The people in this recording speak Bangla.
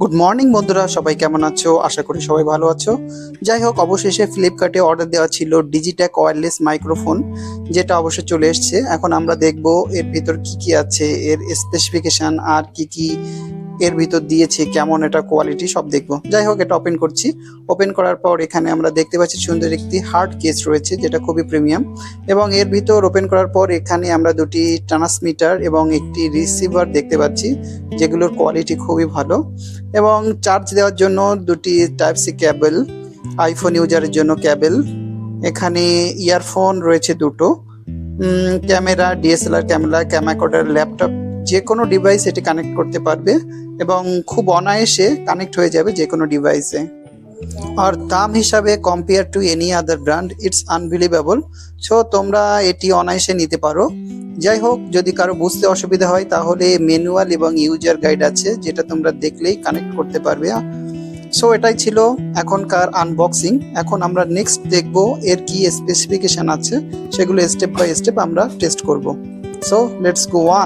গুড মর্নিং বন্ধুরা, সবাই কেমন আছো? আশা করি সবাই ভালো আছো। যাই হোক, অবশেষে ফ্লিপকার্টে অর্ডার দেওয়া ছিল ডিজিটেক ওয়্যারলেস মাইক্রোফোন, যেটা অবশ্যই চলে এসেছে। এখন আমরা দেখব এর ভিতর কি কি আছে, এর স্পেসিফিকেশন আর কি কি এর ভিতর দিয়েছে, কেমন এটা কোয়ালিটি সব দেখবো। যাই হোক, এটা ওপেন করছি। ওপেন করার পর এখানে আমরা দেখতে পাচ্ছি সুন্দর একটি হার্ড কেস রয়েছে, যেটা খুবই প্রিমিয়াম। এবং এর ভিতর ওপেন করার পর এখানে আমরা দুটি ট্রান্সমিটার এবং একটি রিসিভার দেখতে পাচ্ছি, যেগুলোর কোয়ালিটি খুবই ভালো। এবং চার্জ দেওয়ার জন্য দুটি টাইপ সি কেবল, আইফোন ইউজারের জন্য কেবল। এখানে ইয়ারফোন রয়েছে দুটো, ক্যামেরা, ডিএসএলআর ক্যামেরা, ক্যামেকর্ডার, ল্যাপটপ, যে কোনো ডিভাইস এটি কানেক্ট করতে পারবে এবং খুব অনায়াসে কানেক্ট হয়ে যাবে যে কোনো ডিভাইসে। আর দাম হিসাবে compare to any other brand it's unbelievable. So তোমরা এটি অনায়াসে নিতে পারো। যাই হোক, যদি কারো বুঝতে অসুবিধা হয় তাহলে ম্যানুয়াল এবং ইউজার গাইড আছে, যেটা তোমরা দেখলেই কানেক্ট করতে পারবে। সো এটাই ছিল এখনকার আনবক্সিং। এখন আমরা নেক্সট দেখব এর কি স্পেসিফিকেশন আছে, সেগুলো স্টেপ বাই স্টেপ আমরা টেস্ট করব। So let's go on.